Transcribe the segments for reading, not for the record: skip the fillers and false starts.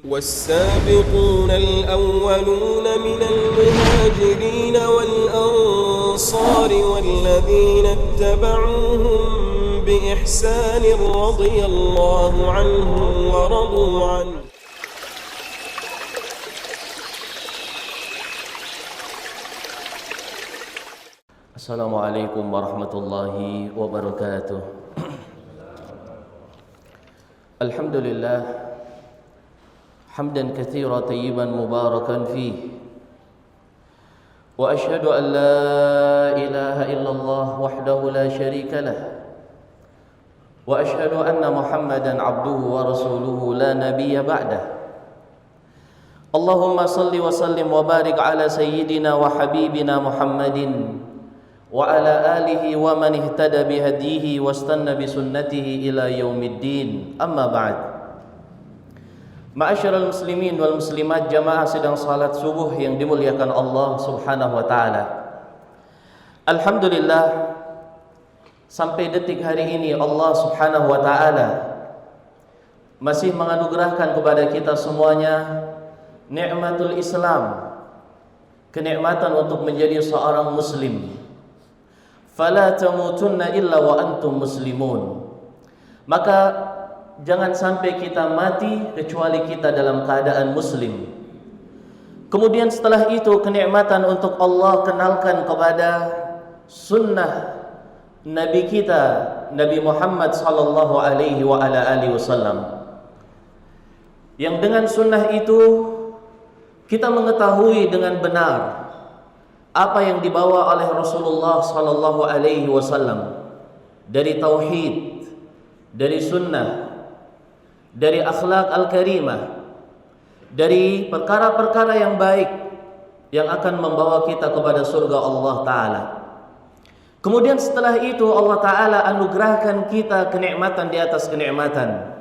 والسابقون الأولون من المهاجرين والأنصار والذين اتبعوهم بإحسان رضي الله عنهم ورضوا عنه. Assalamualaikum warahmatullahi wabarakatuh. Alhamdulillah hamdan katsiran tayyiban mubarakan fih. Wa asyhadu an la ilaha illallah wahdahu la syarika lah. Wa asyhadu anna Muhammadan abduhu wa rasuluhu la nabiyya ba'dah. Allahumma salli wa sallim wa barik ala sayyidina wa habibina Muhammadin wa ala alihi wa man ihtada bihadihi wastanna bisunnatihi ila yaumiddin. Amma ba'd. Ma'asyiral muslimin wal muslimat, jamaah sidang salat subuh yang dimuliakan Allah Subhanahu wa taala. Alhamdulillah, sampai detik hari ini Allah Subhanahu wa taala masih menganugerahkan kepada kita semuanya nikmatul Islam, kenikmatan untuk menjadi seorang muslim. Fala tamutunna illa wa antum muslimun. Maka jangan sampai kita mati kecuali kita dalam keadaan muslim. Kemudian setelah itu kenikmatan untuk Allah kenalkan kepada sunnah Nabi kita, Nabi Muhammad sallallahu alaihi wa ala alihi wasallam. Yang dengan sunnah itu kita mengetahui dengan benar apa yang dibawa oleh Rasulullah sallallahu alaihi wasallam dari tauhid, dari sunnah, dari akhlak al-karimah, dari perkara-perkara yang baik yang akan membawa kita kepada surga Allah Ta'ala. Kemudian setelah itu Allah Ta'ala anugerahkan kita kenikmatan di atas kenikmatan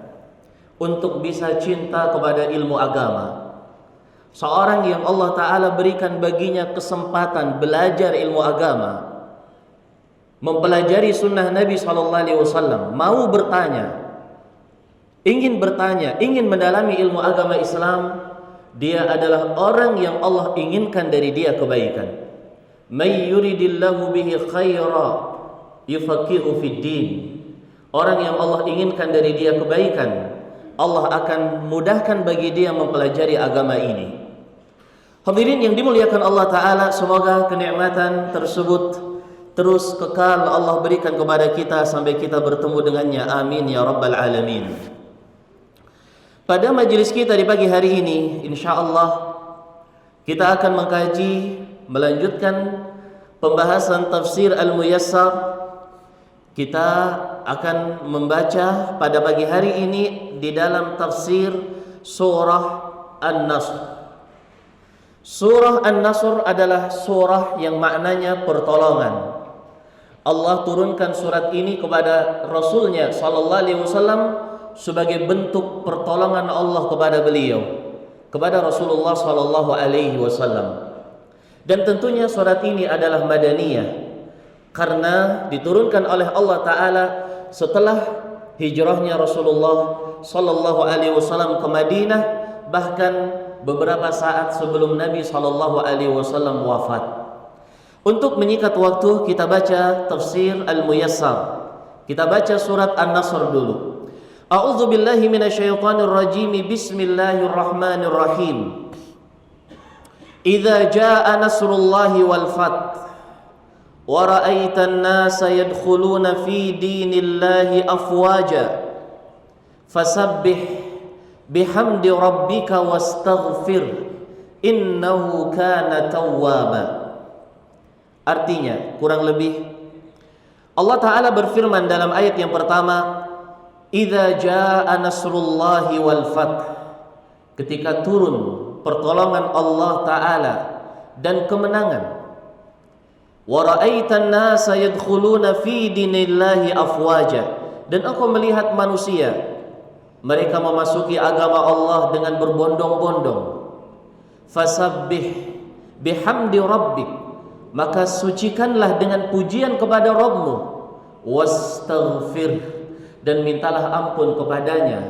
untuk bisa cinta kepada ilmu agama. Seorang yang Allah Ta'ala berikan baginya kesempatan belajar ilmu agama, mempelajari sunnah Nabi SAW, mau bertanya, ingin mendalami ilmu agama Islam, dia adalah orang yang Allah inginkan dari dia kebaikan. May yuridillahu bihi khaira yufaqihu fid din. Orang yang Allah inginkan dari dia kebaikan, Allah akan mudahkan bagi dia mempelajari agama ini. Hadirin yang dimuliakan Allah Ta'ala, semoga kenikmatan tersebut terus kekal Allah berikan kepada kita sampai kita bertemu dengannya. Amin ya rabbal alamin. Pada majelis kita di pagi hari ini, insyaallah kita akan mengkaji, melanjutkan pembahasan tafsir Al-Muyassar. Kita akan membaca pada pagi hari ini di dalam tafsir surah An-Nasr. Surah An-Nasr adalah surah yang maknanya pertolongan. Allah turunkan surat ini kepada Rasulnya sallallahu alaihi wasallam sebagai bentuk pertolongan Allah kepada beliau, kepada Rasulullah sallallahu alaihi wasallam. Dan tentunya surat ini adalah madaniyah karena diturunkan oleh Allah Ta'ala setelah hijrahnya Rasulullah sallallahu alaihi wasallam ke Madinah, bahkan beberapa saat sebelum Nabi sallallahu alaihi wasallam wafat. Untuk menyikat waktu, kita baca tafsir Al-Muyassar. Kita baca surat An-Nasr dulu. A'udzu billahi minasyaitonir rajim. Bismillahirrahmanirrahim. Idza jaa nasrullahi wal fath wa ra'aitan nasa yadkhuluna fi dinillahi afwaja fasabbih bihamdi rabbika wastaghfir innahu kana tawwaba. Artinya, kurang lebih Allah Ta'ala berfirman dalam ayat yang pertama, idza jaa nasrullahi wal fath, ketika turun pertolongan Allah Ta'ala dan kemenangan. Wa ra'aitan nasa yadkhuluna fi dinillahi afwaja, dan engkau melihat manusia, mereka memasuki agama Allah dengan berbondong-bondong. Fasabbih bihamdi rabbik, maka sucikanlah dengan pujian kepada Rabbmu. Wastaghfir, dan mintalah ampun kepadanya.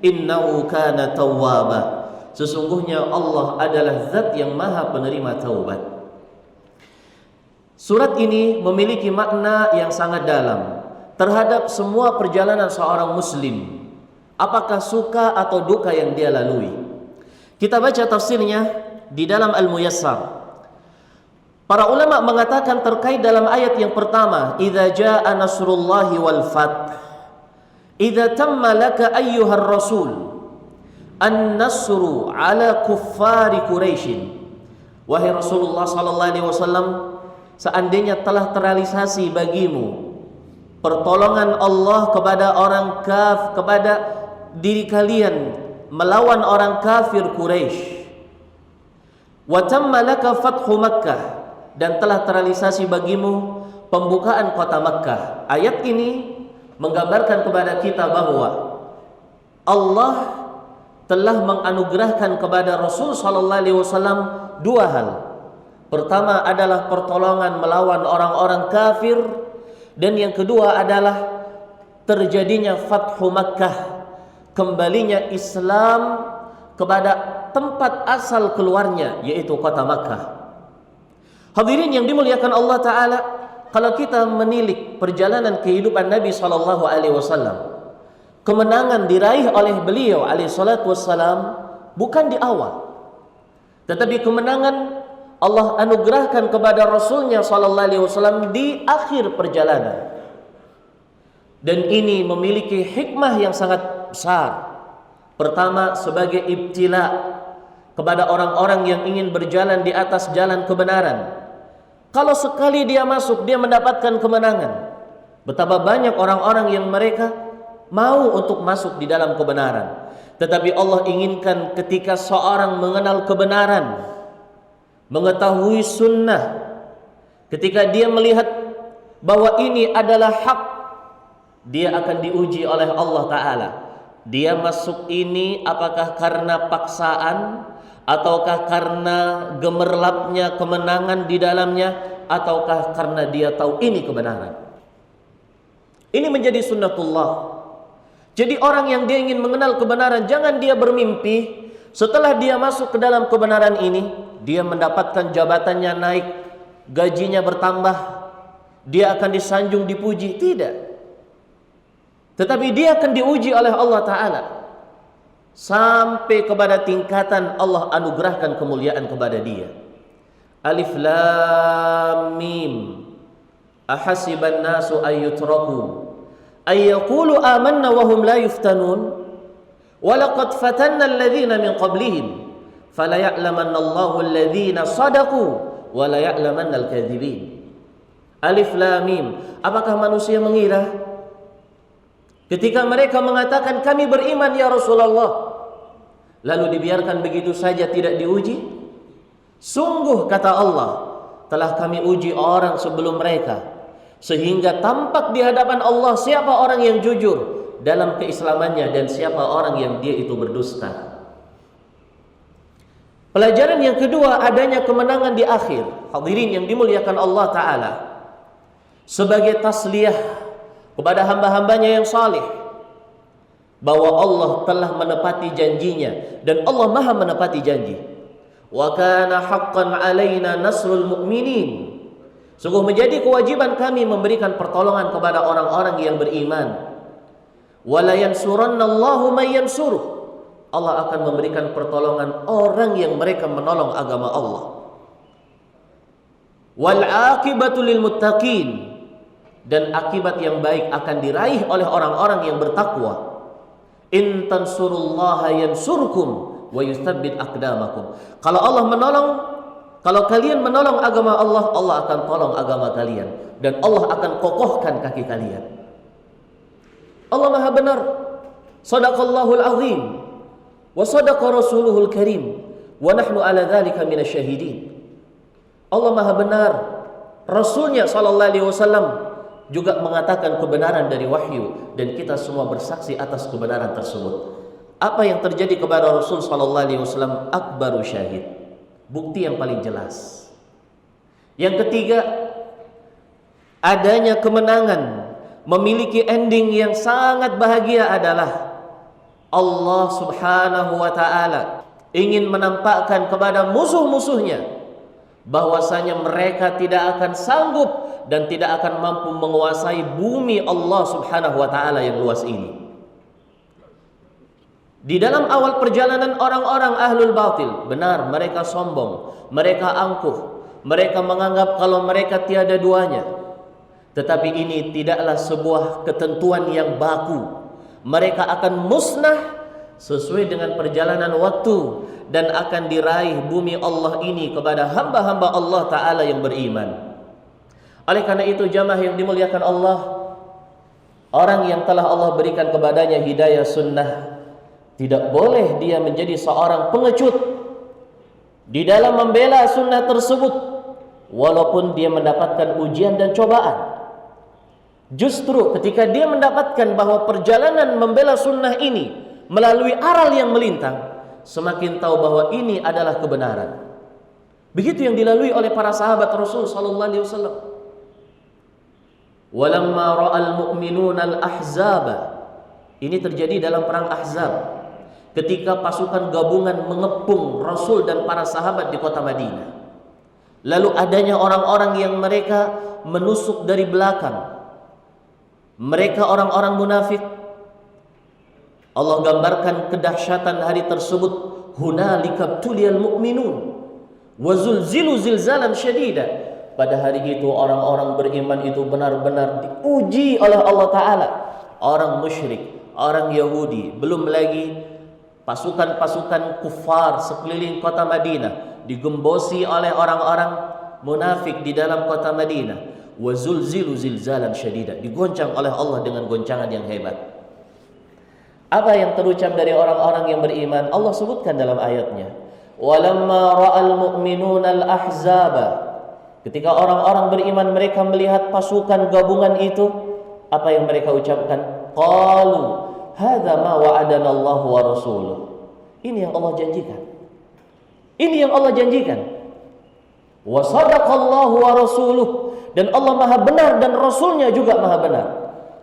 Innahu kana tawwaba, Sesungguhnya Allah adalah zat yang maha penerima taubat. Surat ini memiliki makna yang sangat dalam terhadap semua perjalanan seorang muslim, apakah suka atau duka yang dia lalui. Kita baca tafsirnya di dalam Al-Muyassar. Para ulama mengatakan terkait dalam ayat yang pertama, idza jaa nasrullahi wal fath, idza tamma laka ayyuhar rasul an-nasru ala kuffari Quraisy. Wahai Rasulullah sallallahu alaihi wasallam, seandainya telah terrealisasi bagimu pertolongan Allah kepada kepada diri kalian melawan orang kafir Quraisy. Wa tamma laka fathu Makkah, dan telah terrealisasi bagimu pembukaan kota Makkah. Ayat ini menggambarkan kepada kita bahwa Allah telah menganugerahkan kepada Rasul sallallahu alaihi wasallam dua hal. Pertama adalah pertolongan melawan orang-orang kafir, dan yang kedua adalah terjadinya Fathu Makkah, kembalinya Islam kepada tempat asal keluarnya, yaitu kota Makkah. Hadirin yang dimuliakan Allah Ta'ala, kalau kita menilik perjalanan kehidupan Nabi sallallahu alaihi wasallam, kemenangan diraih oleh beliau alaihi salatu wassalam bukan di awal, tetapi kemenangan Allah anugerahkan kepada Rasulnya sallallahu alaihi wasallam di akhir perjalanan. Dan ini memiliki hikmah yang sangat besar. Pertama, sebagai ibtila kepada orang-orang yang ingin berjalan di atas jalan kebenaran. Kalau sekali dia masuk, dia mendapatkan kemenangan. Betapa banyak orang-orang yang mereka mau untuk masuk di dalam kebenaran. Tetapi Allah inginkan ketika seorang mengenal kebenaran, mengetahui sunnah, ketika dia melihat bahwa ini adalah hak, dia akan diuji oleh Allah Ta'ala. Dia masuk ini apakah karena paksaan, ataukah karena gemerlapnya kemenangan di dalamnya, ataukah karena dia tahu ini kebenaran. Ini menjadi sunnatullah. Jadi orang yang dia ingin mengenal kebenaran, jangan dia bermimpi setelah dia masuk ke dalam kebenaran ini, dia mendapatkan jabatannya naik, gajinya bertambah, dia akan disanjung, dipuji. Tidak. Tetapi dia akan diuji oleh Allah Ta'ala sampai kepada tingkatan Allah anugerahkan kemuliaan kepada dia. Alif Lam Mim, ahasiban nasu ayyutraku ayyaqulu amanna wa hum la yuftanun walaqad fatanna alladhina min qablihim fala ya'lamanna Allahu alladhina sadaqu wa la ya'lamanna al-kadhibin. Alif Lam Mim. Apakah manusia mengira ketika mereka mengatakan kami beriman ya Rasulullah, lalu dibiarkan begitu saja tidak diuji? Sungguh kata Allah, telah kami uji orang sebelum mereka, sehingga tampak di hadapan Allah siapa orang yang jujur dalam keislamannya dan siapa orang yang dia itu berdusta. Pelajaran yang kedua, adanya kemenangan di akhir. Hadirin yang dimuliakan Allah Ta'ala, sebagai tasliyah kepada hamba-hambanya yang salih, bahwa Allah telah menepati janjinya, dan Allah maha menepati janji. Wa kana haqqan alaina nasrul mu'minin. Sungguh menjadi kewajiban kami memberikan pertolongan kepada orang-orang yang beriman. Wala yansurannallahu may yansuruh. Allah akan memberikan pertolongan orang yang mereka menolong agama Allah. Wal aqibatu lil muttaqin. Dan akibat yang baik akan diraih oleh orang-orang yang bertakwa. In tansurullaha yansurkum wa yutsabbit aqdamakum. Kalau Allah menolong, kalau kalian menolong agama Allah, Allah akan tolong agama kalian, dan Allah akan kokohkan kaki kalian. Allah Maha benar. Shadaqallahul azim wa shadaqa rasuluhul karim wa nahnu ala dzalika minasyahidin. Allah Maha benar. Rasulnya sallallahu alaihi wasallam juga mengatakan kebenaran dari wahyu, dan kita semua bersaksi atas kebenaran tersebut. Apa yang terjadi kepada Rasul sallallahu alaihi wasallam akbaru syahid, bukti yang paling jelas. Yang ketiga, adanya kemenangan memiliki ending yang sangat bahagia adalah Allah Subhanahu wa taala ingin menampakkan kepada musuh-musuhnya bahwasanya mereka tidak akan sanggup dan tidak akan mampu menguasai bumi Allah Subhanahu wa taala yang luas ini. Di dalam awal perjalanan orang-orang ahlul batil, benar mereka sombong, mereka angkuh, mereka menganggap kalau mereka tiada duanya. Tetapi ini tidaklah sebuah ketentuan yang baku. Mereka akan musnah sesuai dengan perjalanan waktu dan akan diraih bumi Allah ini kepada hamba-hamba Allah Ta'ala yang beriman. Oleh karena itu jamaah yang dimuliakan Allah, orang yang telah Allah berikan kepadanya hidayah sunnah, tidak boleh dia menjadi seorang pengecut di dalam membela sunnah tersebut, walaupun dia mendapatkan ujian dan cobaan. Justru ketika dia mendapatkan bahwa perjalanan membela sunnah ini melalui aral yang melintang, semakin tahu bahwa ini adalah kebenaran. Begitu yang dilalui oleh para sahabat Rasul sallallahu alaihi wasallam. Walamma ra'al mu'minuna al-ahzaba. Ini terjadi dalam perang Ahzab. Ketika pasukan gabungan mengepung Rasul dan para sahabat di kota Madinah. Lalu adanya orang-orang yang mereka menusuk dari belakang. Mereka orang-orang munafik. Allah gambarkan kedahsyatan hari tersebut. Hunalika tuliyal mu'minun wa zulzilu zilzalan syadida. Pada hari itu orang-orang beriman itu benar-benar diuji oleh Allah Ta'ala. Orang musyrik, orang Yahudi, belum lagi pasukan-pasukan kufar sekeliling kota Madinah digembosi oleh orang-orang munafik di dalam kota Madinah. Wa zulzilu zilzalan syadida, digoncang oleh Allah dengan goncangan yang hebat. Apa yang terucap dari orang-orang yang beriman? Allah sebutkan dalam ayatnya, walamma ra'al mu'minuna al-ahzaba. Ketika orang-orang beriman mereka melihat pasukan gabungan itu, apa yang mereka ucapkan? Qalu hadza ma wa'adana Allah wa rasuluh. Ini yang Allah janjikan. Ini yang Allah janjikan. Wa sadaqallahu wa rasuluh, dan Allah Maha benar dan Rasulnya juga Maha benar.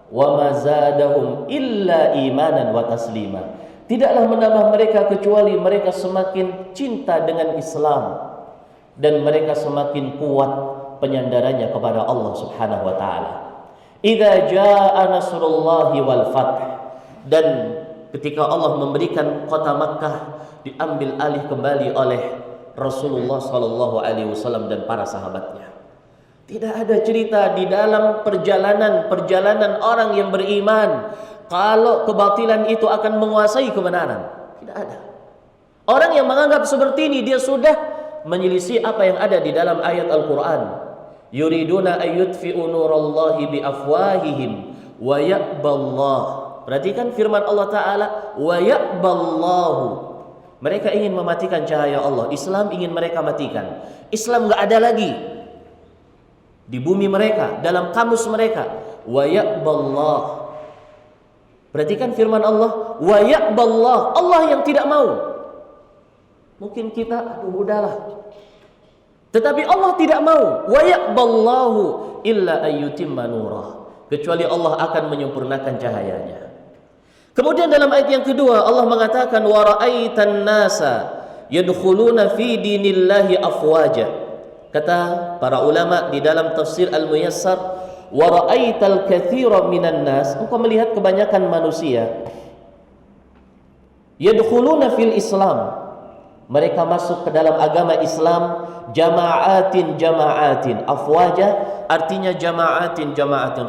Wa ma zadahum illa imanan wa taslima. Tidaklah menambah mereka kecuali mereka semakin cinta dengan Islam dan mereka semakin kuat penyandarannya kepada Allah Subhanahu wa taala. Idza jaa nasrullahi wal fath, dan ketika Allah memberikan kota Makkah diambil alih kembali oleh Rasulullah sallallahu alaihi wasallam dan para sahabatnya. Tidak ada cerita di dalam perjalanan orang yang beriman kalau kebatilan itu akan menguasai kebenaran. Tidak ada. Orang yang menganggap seperti ini dia sudah menyelisih apa yang ada di dalam ayat Al-Quran. Yuriduna ayyutfi'u nurallahi biafwahihim wa ya'ballah. Perhatikan firman Allah Ta'ala, wa ya'ballahu. Mereka ingin mematikan cahaya Allah. Islam ingin mereka matikan. Islam gak ada lagi di bumi mereka, dalam kamus mereka. Wa ya'ballah. Perhatikan firman Allah, wa ya'ballah. Allah yang tidak mau. Mungkin kita, aduh udahlah. Tetapi Allah tidak mau. Wa ya'ballahu illa ayyutimma nurah. Kecuali Allah akan menyempurnakan cahayanya. Kemudian dalam ayat yang kedua Allah mengatakan wa ra'aitan nasa yadkhuluna fi dinillahi afwaja. Kata para ulama di dalam tafsir Al-Muyassar, wa ra'aital katsira minan nas, engkau melihat kebanyakan manusia yadkhuluna fil Islam, mereka masuk ke dalam agama Islam jama'atin, afwaja artinya jama'atin,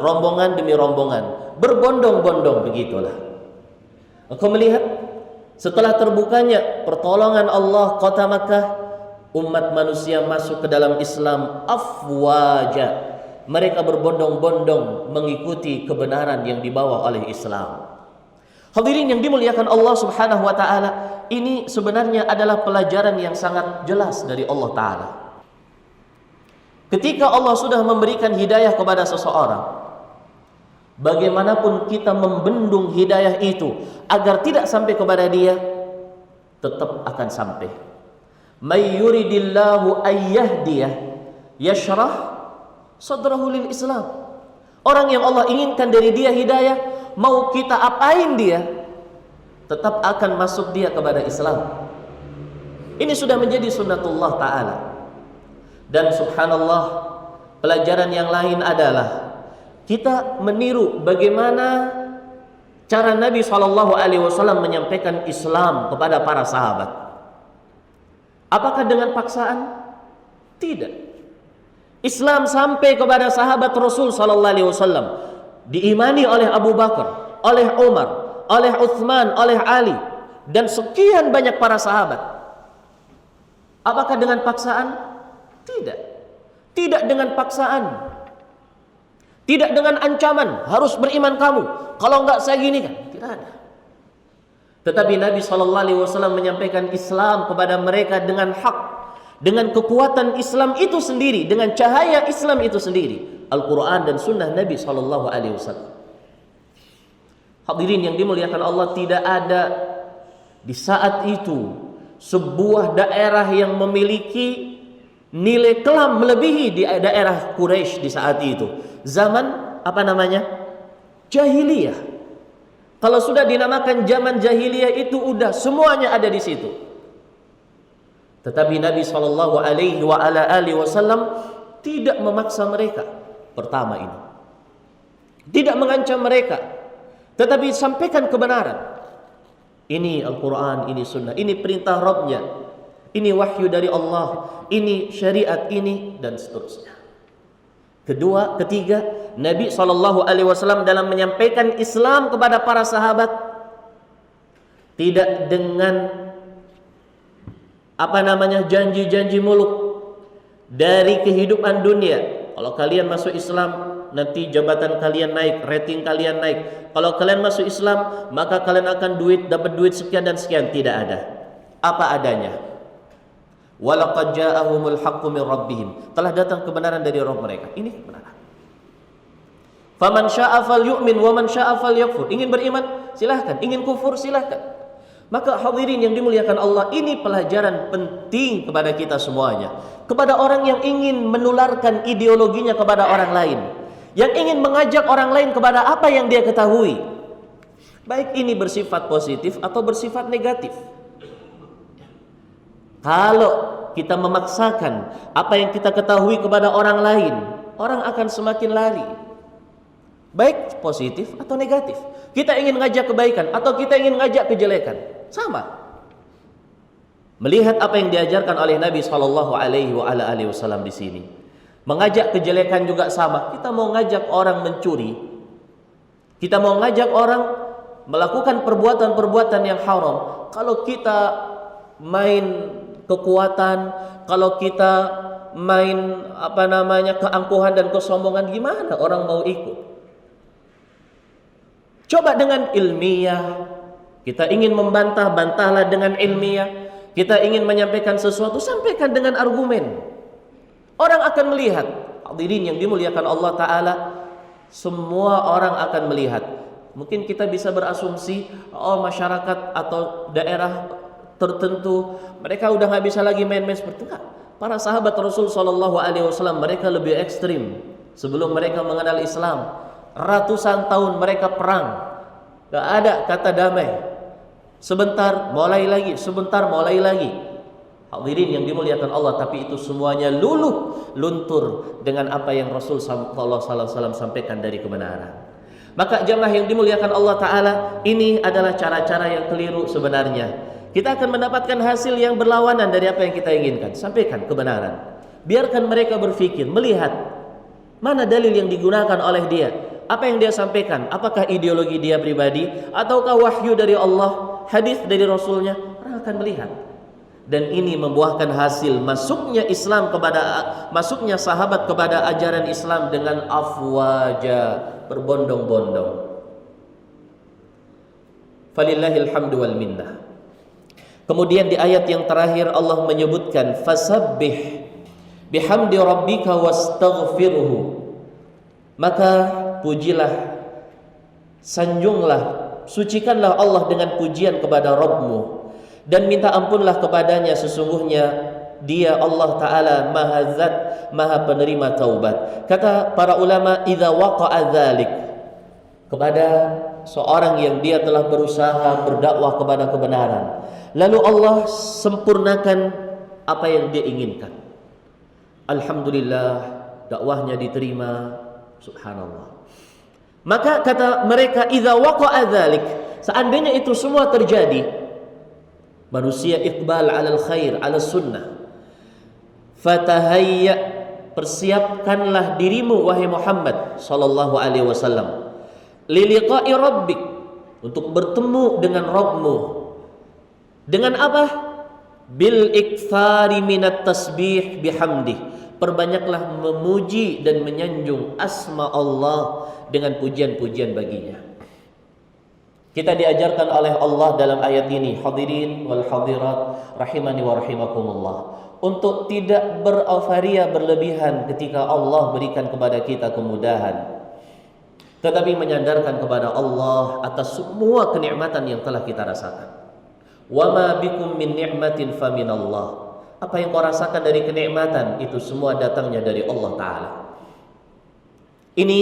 rombongan demi rombongan, berbondong-bondong, begitulah. Engkau melihat setelah terbukanya pertolongan Allah kota Makkah, umat manusia masuk ke dalam Islam afwaja. Mereka berbondong-bondong mengikuti kebenaran yang dibawa oleh Islam. Hadirin yang dimuliakan Allah Subhanahu wa taala, ini sebenarnya adalah pelajaran yang sangat jelas dari Allah Ta'ala. Ketika Allah sudah memberikan hidayah kepada seseorang, bagaimanapun kita membendung hidayah itu agar tidak sampai kepada dia, tetap akan sampai. May yuridillahu ayyahdiyah yashrah sadrahu lil Islam. Orang yang Allah inginkan dari dia hidayah, mau kita apain dia, tetap akan masuk dia kepada Islam. Ini sudah menjadi sunnatullah ta'ala. Dan subhanallah, pelajaran yang lain adalah kita meniru bagaimana cara Nabi SAW menyampaikan Islam kepada para sahabat. Apakah dengan paksaan? Tidak. Islam sampai kepada sahabat Rasul SAW, diimani oleh Abu Bakar, oleh Umar, oleh Uthman, oleh Ali, dan sekian banyak para sahabat. Apakah dengan paksaan? Tidak. Tidak dengan paksaan. Tidak dengan ancaman, harus beriman kamu, kalau enggak saya gini kan. Tidak ada. Tetapi Nabi SAW menyampaikan Islam kepada mereka dengan hak, dengan kekuatan Islam itu sendiri, dengan cahaya Islam itu sendiri, Al-Quran dan Sunnah Nabi SAW. Hadirin yang dimuliakan Allah, tidak ada di saat itu sebuah daerah yang memiliki nilai kelam melebihi di daerah Quraisy di saat itu. Zaman apa namanya? Jahiliyah. Kalau sudah dinamakan zaman jahiliyah itu udah semuanya ada di situ. Tetapi Nabi SAW tidak memaksa mereka. Pertama ini, tidak mengancam mereka, tetapi sampaikan kebenaran. Ini Al-Quran, ini Sunnah, ini perintah Rabbnya, ini wahyu dari Allah, ini syariat ini, dan seterusnya. Kedua, ketiga, Nabi SAW dalam menyampaikan Islam kepada para sahabat tidak dengan janji-janji muluk dari kehidupan dunia. Kalau kalian masuk Islam, nanti jabatan kalian naik, rating kalian naik. Kalau kalian masuk Islam, maka kalian akan dapat duit sekian dan sekian. Tidak ada. Apa adanya. Walaqad ja'ahumul haqqu min rabbihim. Telah datang kebenaran dari Rabb mereka. Ini kebenaran. Faman syaa falyu'min wa man syaa falyakfur. Ingin beriman, silahkan. Ingin kufur, silahkan. Maka hadirin yang dimuliakan Allah, ini pelajaran penting kepada kita semuanya. Kepada orang yang ingin menularkan ideologinya kepada orang lain, yang ingin mengajak orang lain kepada apa yang dia ketahui, baik ini bersifat positif atau bersifat negatif. Kalau kita memaksakan apa yang kita ketahui kepada orang lain, orang akan semakin lari, baik positif atau negatif. Kita ingin ngajak kebaikan atau kita ingin ngajak kejelekan, sama. Melihat apa yang diajarkan oleh Nabi SAW di sini, mengajak kejelekan juga sama. Kita mau ngajak orang mencuri, kita mau ngajak orang melakukan perbuatan-perbuatan yang haram. Kalau kita main kekuatan, kalau kita main keangkuhan dan kesombongan, gimana orang mau ikut? Coba dengan ilmiah. Kita ingin membantah, bantahlah dengan ilmiah. Kita ingin menyampaikan sesuatu, sampaikan dengan argumen. Orang akan melihat. Hadirin yang dimuliakan Allah Ta'ala, semua orang akan melihat. Mungkin kita bisa berasumsi, masyarakat atau daerah tertentu, mereka udah gak bisa lagi main-main seperti itu. Para sahabat Rasul SAW, mereka lebih ekstrim. Sebelum mereka mengenal Islam, ratusan tahun mereka perang. Gak ada kata damai. Sebentar mulai lagi, sebentar mulai lagi. Hadirin yang dimuliakan Allah, tapi itu semuanya luluh luntur dengan apa yang Rasul sallallahu alaihi wasallam sampaikan dari kebenaran. Maka jamaah yang dimuliakan Allah Ta'ala, ini adalah cara-cara yang keliru sebenarnya. Kita akan mendapatkan hasil yang berlawanan dari apa yang kita inginkan. Sampaikan kebenaran. Biarkan mereka berpikir, melihat mana dalil yang digunakan oleh dia, apa yang dia sampaikan, apakah ideologi dia pribadi ataukah wahyu dari Allah, hadis dari Rasulnya. Orang akan melihat. Dan ini membuahkan hasil masuknya sahabat kepada ajaran Islam dengan afwaja, berbondong-bondong. Falillahil hamdu wal minnah. Kemudian di ayat yang terakhir Allah menyebutkan fasabbih bihamdi rabbika wastaghfirhu. Maka pujilah, sanjunglah, sucikanlah Allah dengan pujian kepada Rabbmu, dan minta ampunlah kepadanya, sesungguhnya Dia Allah Ta'ala Maha Zat, Maha penerima taubat. Kata para ulama, idza waqa'a dzalik, kepada seorang yang dia telah berusaha berdakwah kepada kebenaran, lalu Allah sempurnakan apa yang dia inginkan. Alhamdulillah, dakwahnya diterima. Subhanallah. Maka kata mereka, idza waqa'a dzalik, seandainya itu semua terjadi, manusia iqbal 'alal khair, 'ala sunnah, fatahayya, persiapkanlah dirimu wahai Muhammad sallallahu alaihi wasallam, liliqa'i rabbik, untuk bertemu dengan Rabbmu. Dengan apa? Bil iktsari minat tasbih bihamdih, perbanyaklah memuji dan menyanjung asma Allah dengan pujian-pujian baginya. Kita diajarkan oleh Allah dalam ayat ini, hadirin wal hadirat rahimani wa rahimakumullah, untuk tidak berofaria berlebihan ketika Allah berikan kepada kita kemudahan, tetapi menyandarkan kepada Allah atas semua kenikmatan yang telah kita rasakan. Wa ma bikum min ni'matin faminallah. Apa yang kau rasakan dari kenikmatan, itu semua datangnya dari Allah Ta'ala. Ini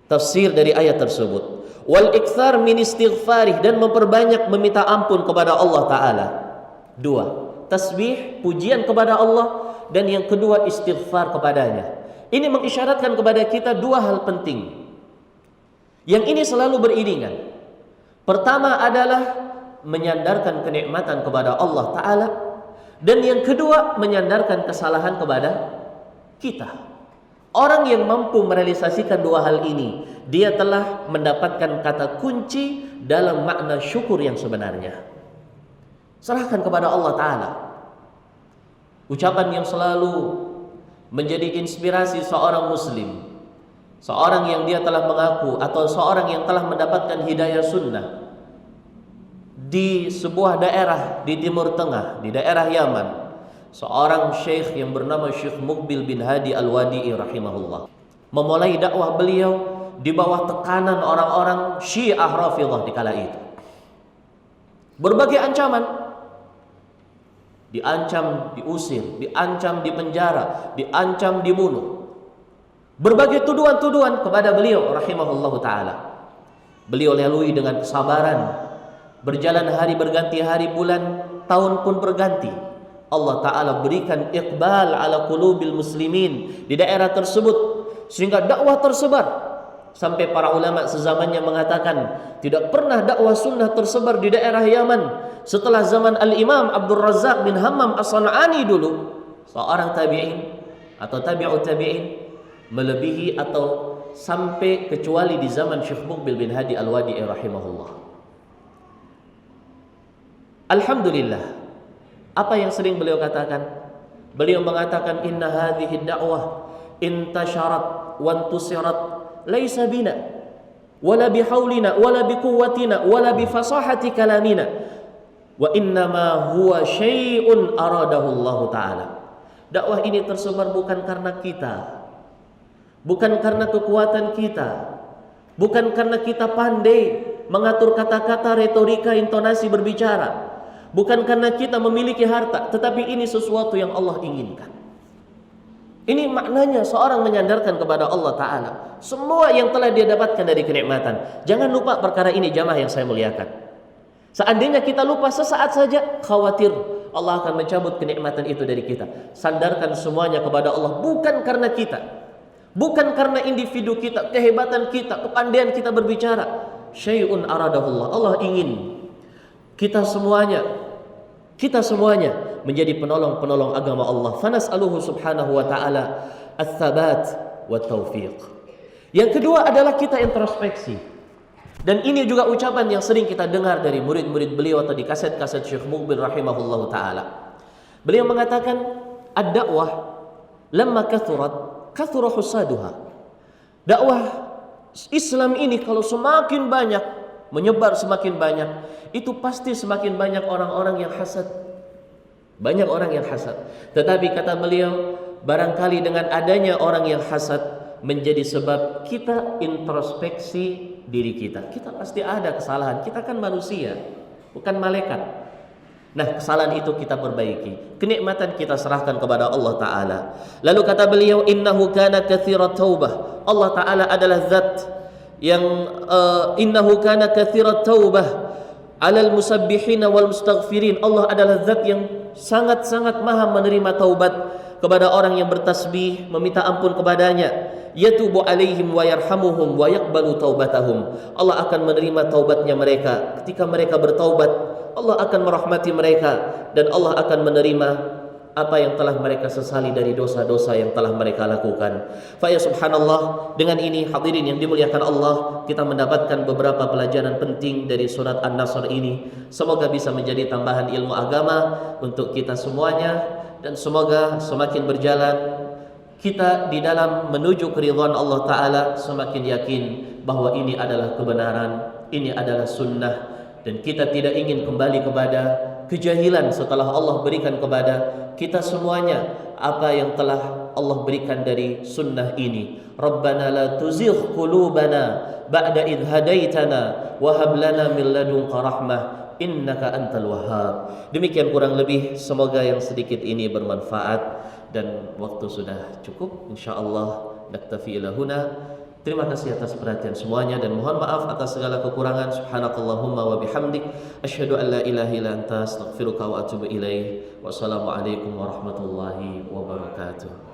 tafsir dari ayat tersebut. Wal iktsar min istighfarih, dan memperbanyak meminta ampun kepada Allah Ta'ala. Dua, tasbih, pujian kepada Allah, dan yang kedua istighfar kepadanya. Ini mengisyaratkan kepada kita dua hal penting yang ini selalu beriringan. Pertama adalah menyandarkan kenikmatan kepada Allah Ta'ala, dan yang kedua menyandarkan kesalahan kepada kita. Orang yang mampu merealisasikan dua hal ini, dia telah mendapatkan kata kunci dalam makna syukur yang sebenarnya. Serahkan kepada Allah Ta'ala. Ucapan yang selalu menjadi inspirasi seorang muslim, seorang yang dia telah mengaku atau seorang yang telah mendapatkan hidayah sunnah di sebuah daerah di Timur Tengah, di daerah Yaman, seorang syekh yang bernama Syekh Muqbil bin Hadi Al-Wadi'i rahimahullah, memulai dakwah beliau di bawah tekanan orang-orang Syiah Rafidhah di kala itu. Berbagai ancaman, diancam diusir, diancam dipenjara, diancam dibunuh. Berbagai tuduhan-tuduhan kepada beliau rahimahullahu taala. Beliau lalui dengan kesabaran. Berjalan hari berganti hari, bulan, tahun pun berganti. Allah Ta'ala berikan iqbal ala qulubil muslimin di daerah tersebut, sehingga dakwah tersebar. Sampai para ulama sezamannya mengatakan, tidak pernah dakwah sunnah tersebar di daerah Yaman setelah zaman Al-Imam Abdul Razzaq bin Hammam As-San'ani dulu, seorang tabi'in atau tabi'ut tabi'in, melebihi atau sampai kecuali di zaman Syekh Muqbil bin Hadi Al-Wadi'i rahimahullah. Alhamdulillah. Apa yang sering beliau katakan? Beliau mengatakan, inna hadhihi da'wah intasharat wa intusirat laisa bina wala bihaulina wala biquwwatina wala bifasahati kalamina wa innama huwa syai'un aradahu Allah Ta'ala. Dakwah ini tersebar bukan karena kita, bukan karena kekuatan kita, bukan karena kita pandai mengatur kata-kata, retorika, intonasi berbicara, bukan karena kita memiliki harta, tetapi ini sesuatu yang Allah inginkan. Ini maknanya seorang menyandarkan kepada Allah Ta'ala semua yang telah dia dapatkan dari kenikmatan. Jangan lupa perkara ini jamaah yang saya muliakan. Seandainya kita lupa sesaat saja, khawatir Allah akan mencabut kenikmatan itu dari kita. Sandarkan semuanya kepada Allah, bukan karena kita, bukan karena individu kita, kehebatan kita, kepandaian kita berbicara. Syai'un aradahullah, Allah ingin kita semuanya menjadi penolong-penolong agama Allah. Fanas'aluhu subhanahu wa ta'ala ats-tsabat wa taufiq. Yang kedua adalah kita introspeksi. Dan ini juga ucapan yang sering kita dengar dari murid-murid beliau atau di kaset-kaset Syekh Muqbil rahimahullahu ta'ala. Beliau mengatakan, ad-da'wah lamma kathura husaduha. Dakwah Islam ini kalau semakin banyak, menyebar semakin banyak, itu pasti semakin banyak orang-orang yang hasad. Banyak orang yang hasad. Tetapi kata beliau, barangkali dengan adanya orang yang hasad menjadi sebab kita introspeksi diri kita. Kita pasti ada kesalahan. Kita kan manusia, bukan malaikat. Nah, kesalahan itu kita perbaiki. Kenikmatan kita serahkan kepada Allah Ta'ala. Lalu kata beliau, innahu kana katsirat taubah. Allah Ta'ala adalah zat yang innahu kana katsirat taubah alal musabbihina wal mustaghfirin. Allah adalah zat yang sangat-sangat maha menerima taubat kepada orang yang bertasbih, meminta ampun kepadanya. Yatubu alaihim wa yarhamuhum wa yaqbalu taubatahum. Allah akan menerima taubatnya mereka. Ketika mereka bertaubat, Allah akan merahmati mereka dan Allah akan menerima apa yang telah mereka sesali dari dosa-dosa yang telah mereka lakukan. Fa ya subhanallah, dengan ini hadirin yang dimuliakan Allah, kita mendapatkan beberapa pelajaran penting dari surat An-Nasr ini. Semoga bisa menjadi tambahan ilmu agama untuk kita semuanya, dan semoga semakin berjalan kita di dalam menuju keridhaan Allah Ta'ala, semakin yakin bahwa ini adalah kebenaran, ini adalah sunnah, dan kita tidak ingin kembali kepada kejahilan setelah Allah berikan kepada kita semuanya apa yang telah Allah berikan dari sunnah ini. Rabbana la tuzigh qulubana ba'da idh hadaitana wa hab lana min ladunka rahmah innaka antal wahhab. Demikian kurang lebih, semoga yang sedikit ini bermanfaat dan waktu sudah cukup. Insyaallah naktafi ila huna. Terima kasih atas perhatian semuanya dan mohon maaf atas segala kekurangan. Subhanakallahumma wa bihamdik asyhadu an la ilaha illa anta astaghfiruka wa atubu ilaik. Wassalamualaikum warahmatullahi wabarakatuh.